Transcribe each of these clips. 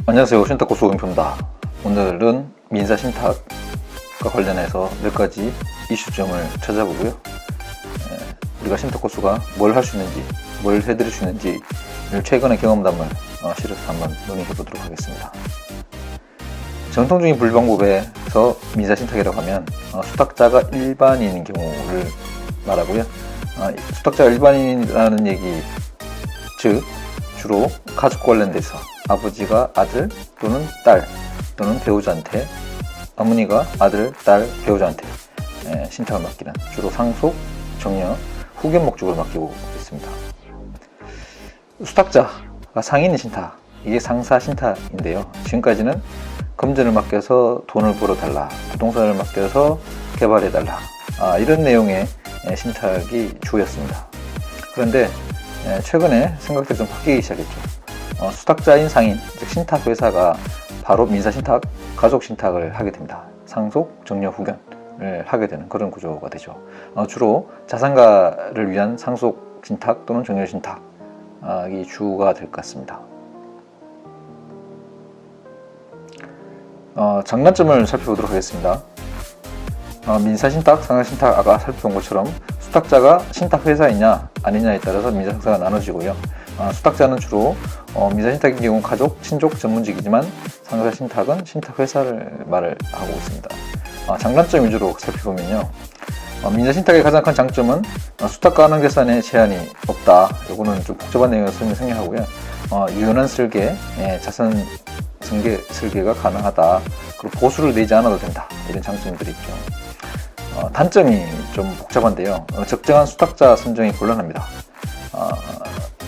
안녕하세요, 신탁고수 오경표입니다. 오늘은 민사신탁과 관련해서 몇 가지 이슈점을 찾아보고요. 우리가 신탁고수가 뭘 할 수 있는지, 뭘 해드릴 수 있는지 최근의 경험담을 실어서 한번 논의해 보도록 하겠습니다. 전통적인 분류방법에서 민사신탁이라고 하면 수탁자가 일반인인 경우를 말하고요. 수탁자가 일반인이라는 얘기, 즉 주로 가족 관련돼서 아버지가 아들 또는 딸 또는 배우자한테, 어머니가 아들, 딸, 배우자한테 신탁을 맡기는, 주로 상속, 정려, 후견 목적으로 맡기고 있습니다. 수탁자가 상인인 신탁, 이게 상사 신탁인데요. 지금까지는 금전을 맡겨서 돈을 벌어달라, 부동산을 맡겨서 개발해달라, 이런 내용의 신탁이 주였습니다. 그런데 최근에 생각들이 좀 바뀌기 시작했죠. 수탁자인 상인, 즉 신탁회사가 바로 민사신탁, 가족신탁을 하게 됩니다. 상속, 정려, 후견을 하게 되는 그런 구조가 되죠. 주로 자산가를 위한 상속신탁 또는 정려신탁이 주가 될 것 같습니다. 장단점을 살펴보도록 하겠습니다. 민사신탁, 상가신탁 아까 살펴본 것처럼 수탁자가 신탁회사이냐 아니냐에 따라서 민사상사가 나눠지고요. 수탁자는 주로 민사신탁인 경우 가족, 친족 전문직이지만 상가신탁은 신탁회사를 말을 하고 있습니다. 장단점 위주로 살펴보면요. 민사신탁의 가장 큰 장점은 수탁 가능 계산에 제한이 없다. 이거는 좀 복잡한 내용을 설명하고요. 유연한 설계, 자산 설계가 가능하다. 그리고 보수를 내지 않아도 된다. 이런 장점들이 있죠. 단점이 좀 복잡한데요. 적정한 수탁자 선정이 곤란합니다.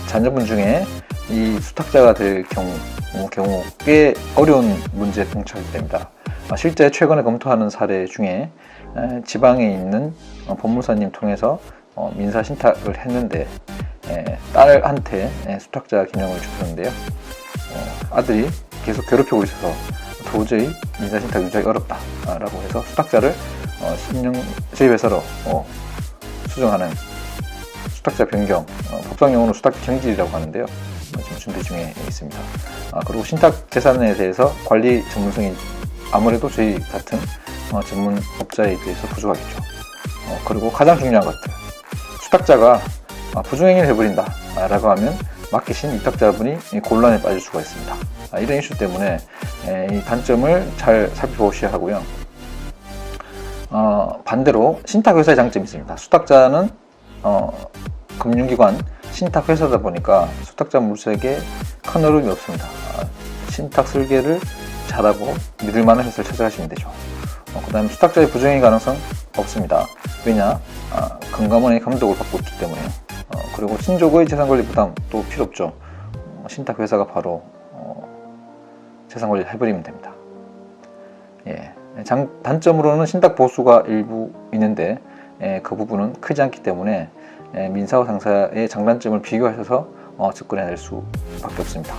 자녀분 중에 이 수탁자가 될 경우 꽤 어려운 문제에 봉착하게 됩니다. 실제 최근에 검토하는 사례 중에 지방에 있는 법무사님 통해서 민사신탁을 했는데 딸한테 수탁자 기명을 주셨는데요. 아들이 계속 괴롭히고 있어서 도저히 민사신탁 유지하기 어렵다 라고 해서 수탁자를 저희 회사로 수정하는 수탁자 변경, 법상용어로 수탁 경질이라고 하는데요. 지금 준비 중에 있습니다. 그리고 신탁 재산에 대해서 관리 전문성이 아무래도 저희 같은 전문업자에 비해서 부족하겠죠. 그리고 가장 중요한 것들, 수탁자가 부정행위를 해버린다 라고 하면 맡기신 위탁자분이 곤란에 빠질 수가 있습니다. 이런 이슈 때문에 이 단점을 잘 살펴보셔야 하고요. 반대로 신탁회사의 장점이 있습니다. 수탁자는 금융기관 신탁회사다 보니까 수탁자 물색에 큰 어려움이 없습니다. 신탁 설계를 잘하고 믿을만한 회사를 찾아가시면 되죠. 그 다음에 수탁자의 부정행위 가능성 없습니다. 왜냐? 금감원의 감독을 받고 있기 때문에요. 그리고 친족의 재산관리 부담도 필요 없죠. 신탁회사가 바로 재산관리를 해버리면 됩니다. 단점으로는 신탁 보수가 일부 있는데 그 부분은 크지 않기 때문에 민사와 상사의 장단점을 비교하셔서 접근해야 될 수밖에 없습니다.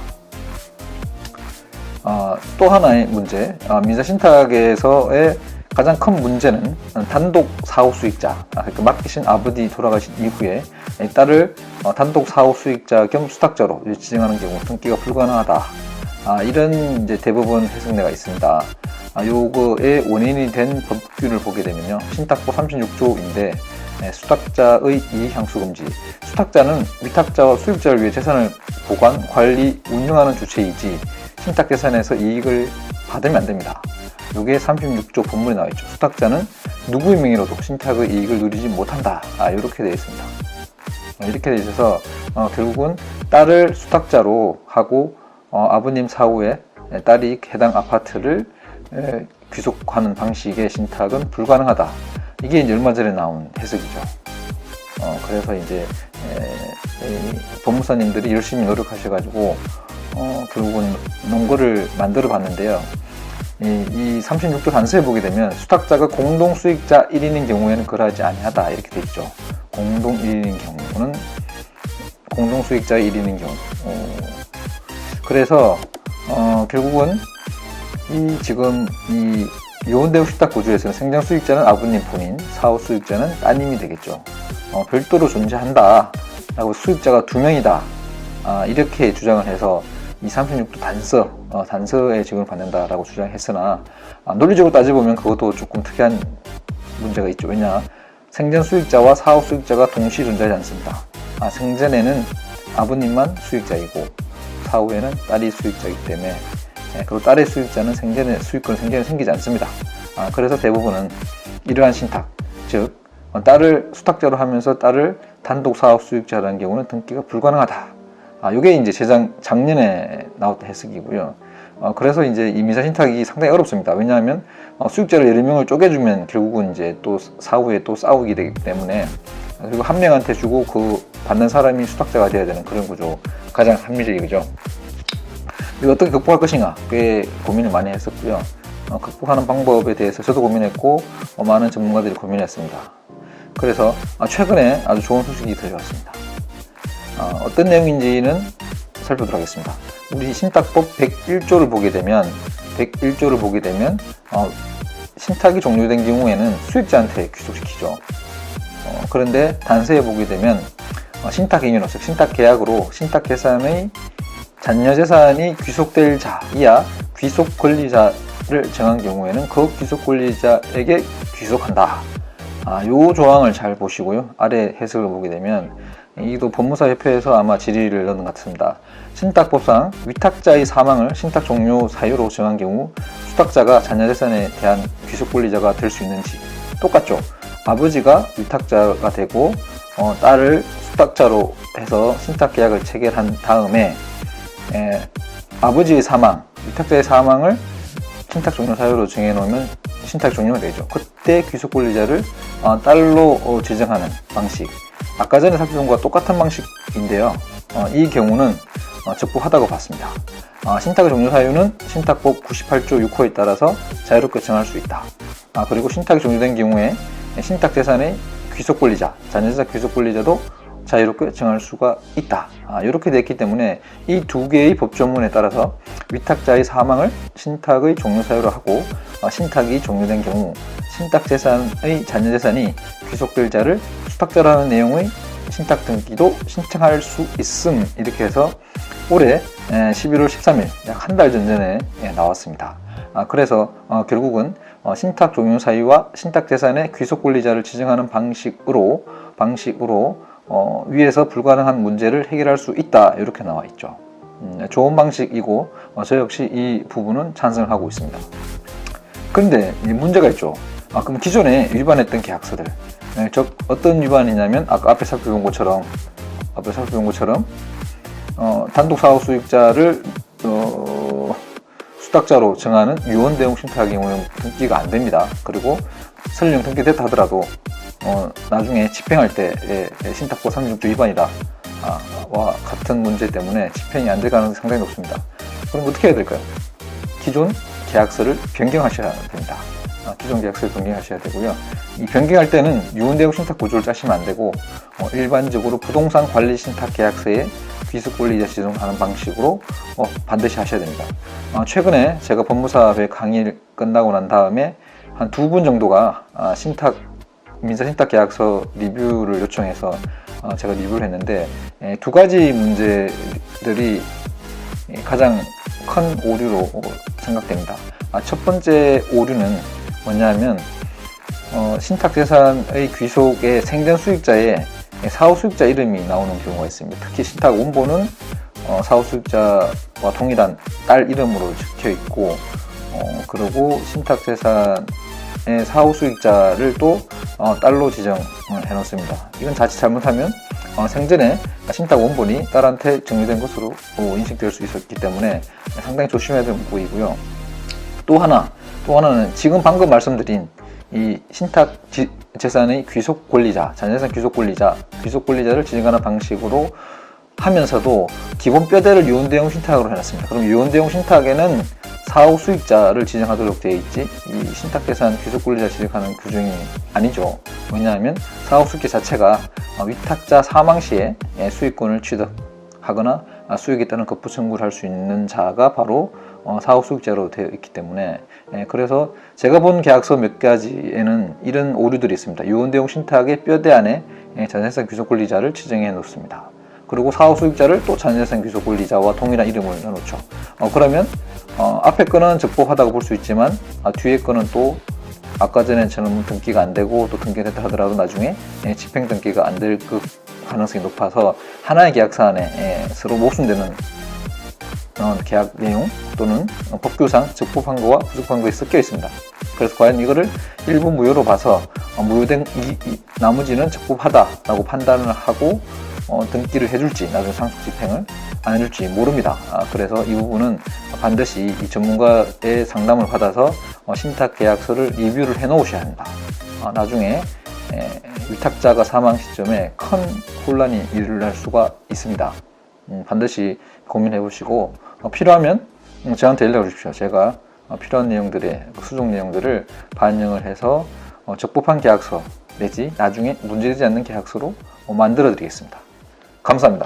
또 하나의 문제, 민사신탁에서의 가장 큰 문제는 단독 사후 수익자, 그러니까 맡기신 아버지 돌아가신 이후에 딸을 단독 사후 수익자 겸 수탁자로 지정하는 경우 등기가 불가능하다. 이런 이제 대부분 해석례가 있습니다. 요거의 원인이 된 법규를 보게 되면요. 신탁법 36조인데 수탁자의 이익 향수 금지. 수탁자는 위탁자와 수익자를 위해 재산을 보관, 관리, 운영하는 주체이지 신탁 재산에서 이익을 받으면 안 됩니다. 요게 36조 본문에 나와 있죠. 수탁자는 누구의 명의로도 신탁의 이익을 누리지 못한다. 이렇게 되어 있습니다. 이렇게 되어 있어서 결국은 딸을 수탁자로 하고 아버님 사후에 딸이 해당 아파트를 귀속하는 방식의 신탁은 불가능하다. 이게 이제 얼마 전에 나온 해석이죠. 그래서 이제 법무사님들이 열심히 노력하셔가지고 결국은 논거를 만들어 봤는데요. 이 36조 단서에 보게 되면 수탁자가 공동 수익자 1인인 경우에는 그러하지 아니하다 이렇게 돼 있죠. 공동 1인인 경우는 공동 수익자 1인인 경우. 그래서 결국은 지금 이 요원대우 신탁 구조에서는 생장 수익자는 아버님 본인, 사후 수익자는 따님이 되겠죠. 별도로 존재한다. 라고 수익자가 2명이다. 이렇게 주장을 해서 이 36도 단서에 지급을 받는다라고 주장했으나 논리적으로 따져보면 그것도 조금 특이한 문제가 있죠. 왜냐, 생전 수익자와 사후 수익자가 동시에 존재하지 않습니다. 생전에는 아버님만 수익자이고 사후에는 딸이 수익자이기 때문에, 그리고 딸의 수익자는 수익권은 생전에 생기지 않습니다. 그래서 대부분은 이러한 신탁, 즉 딸을 수탁자로 하면서 딸을 단독 사업 수익자라는 경우는 등기가 불가능하다. 이게 이제 작년에 나왔던 해석이고요. 그래서 이제 이 민사 신탁이 상당히 어렵습니다. 왜냐하면 수익자를 여러 명을 쪼개주면 결국은 이제 또 사후에 또 싸우게 되기 때문에, 그리고 한 명한테 주고 그 받는 사람이 수탁자가 돼야 되는 그런 구조, 가장 합리적이죠. 이거 어떻게 극복할 것인가 꽤 고민을 많이 했었고요. 극복하는 방법에 대해서 저도 고민했고 많은 전문가들이 고민했습니다. 그래서 최근에 아주 좋은 소식이 들려왔습니다. 어떤 내용인지는 살펴보도록 하겠습니다. 우리 신탁법 101조를 보게 되면 신탁이 종료된 경우에는 수익자한테 귀속시키죠. 그런데 단서에 보게 되면 신탁행위로, 즉 신탁계약으로 신탁계산의 잔여재산이 귀속될 자 이하 귀속권리자를 정한 경우에는 그 귀속권리자에게 귀속한다. 요 조항을 잘 보시고요. 아래 해석을 보게 되면 이도 법무사협회에서 아마 질의를 넣은 것 같습니다. 신탁법상 위탁자의 사망을 신탁 종료 사유로 정한 경우 수탁자가 잔여재산에 대한 귀속권리자가 될 수 있는지, 똑같죠. 아버지가 위탁자가 되고 딸을 수탁자로 해서 신탁계약을 체결한 다음에 아버지의 사망, 위탁자의 사망을 신탁 종료 사유로 정해놓으면 신탁 종료가 되죠. 그때 귀속권리자를 딸로 지정하는 방식, 아까 전에 살펴본 것과 똑같은 방식인데요. 이 경우는 적법하다고 봤습니다. 신탁의 종료 사유는 신탁법 98조 6호에 따라서 자유롭게 정할 수 있다. 그리고 신탁이 종료된 경우에 신탁재산의 귀속권리자, 잔여재산 귀속권리자도 자유롭게 정할 수가 있다. 이렇게 됐기 때문에 이 두 개의 법조문에 따라서 위탁자의 사망을 신탁의 종료 사유로 하고 신탁이 종료된 경우 신탁재산의 잔여재산이 귀속될 자를 수탁자라는 내용의 신탁 등기도 신청할 수 있음, 이렇게 해서 올해 11월 13일 약 한 달 전에 나왔습니다. 그래서 결국은 신탁 종료 사유와 신탁재산의 귀속권리자를 지정하는 방식으로 위에서 불가능한 문제를 해결할 수 있다, 이렇게 나와 있죠. 좋은 방식이고 저 역시 이 부분은 찬성을 하고 있습니다. 그런데 문제가 있죠. 그럼 기존에 위반했던 계약서들, 어떤 위반이냐면 아까 앞에 살펴본 것처럼 단독 사업 수익자를 수탁자로 정하는 유언대용 신탁의 경우는 등기가 안 됩니다. 그리고 설령 등기됐다 하더라도 나중에 집행할 때 신탁법 36조 위반이다 와 같은 문제 때문에 집행이 안 될 가능성이 상당히 높습니다. 그럼 어떻게 해야 될까요? 기존 계약서를 변경하셔야 됩니다. 기존 계약서를 변경하셔야 되고요. 이 변경할 때는 유언대용 신탁 구조를 짜시면 안 되고 일반적으로 부동산 관리 신탁 계약서에 귀속권리자 지정하는 방식으로 반드시 하셔야 됩니다. 최근에 제가 법무사회 강의를 끝나고 난 다음에 한 2분 정도가 민사 신탁 계약서 리뷰를 요청해서 제가 리뷰를 했는데 2가지 문제들이 가장 큰 오류로 생각됩니다. 첫 번째 오류는 뭐냐면 신탁재산의 귀속에 생전 수익자에 사후 수익자 이름이 나오는 경우가 있습니다. 특히 신탁 원본은 사후 수익자와 동일한 딸 이름으로 적혀 있고 그리고 신탁재산의 사후 수익자를 또 딸로 지정해 놓습니다. 이건 자칫 잘못하면 생전에 신탁 원본이 딸한테 정리된 것으로 인식될 수 있었기 때문에 상당히 조심해야 되는 부분이고요. 또 하나는 지금 방금 말씀드린 이 신탁 재산의 귀속 권리자, 잔여재산 귀속 권리자를 지정하는 방식으로 하면서도 기본 뼈대를 유언대용 신탁으로 해놨습니다. 그럼 유언대용 신탁에는 사후 수익자를 지정하도록 되어 있지 이 신탁재산 귀속 권리자 지정하는 규정이 아니죠. 왜냐하면 사후 수익자 자체가 위탁자 사망 시에 수익권을 취득하거나 수익에 따른 거부 청구를 할 수 있는 자가 바로 사후 수익자로 되어 있기 때문에 그래서 제가 본 계약서 몇 가지에는 이런 오류들이 있습니다. 유언대용 신탁의 뼈대 안에 자녀재산 귀속 권리자를 지정해 놓습니다. 그리고 사후 수익자를 또 자녀재산 귀속 권리자와 동일한 이름을 넣어놓죠. 그러면 앞에 거는 적법하다고 볼 수 있지만 뒤에 거는 또 아까 전에처럼 등기가 안 되고 또 등기가 됐다 하더라도 나중에 집행 등기가 안 될 그 가능성이 높아서 하나의 계약 사안에 서로 모순되는 계약 내용 또는 법규상 적법한 거와 부적합한 것이 섞여 있습니다. 그래서 과연 이거를 일부 무효로 봐서 무효된 나머지는 적법하다라고 판단을 하고 등기를 해줄지 나중에 상속 집행을 안 해줄지 모릅니다. 그래서 이 부분은 반드시 이 전문가의 상담을 받아서 신탁 계약서를 리뷰를 해 놓으셔야 합니다. 나중에 위탁자가 사망 시점에 큰 혼란이 일어날 수가 있습니다. 반드시 고민해 보시고 필요하면 저한테 연락을 주십시오. 제가 필요한 내용들의 수정 내용들을 반영을 해서 적법한 계약서 내지 나중에 문제되지 않는 계약서로 만들어 드리겠습니다. 감사합니다.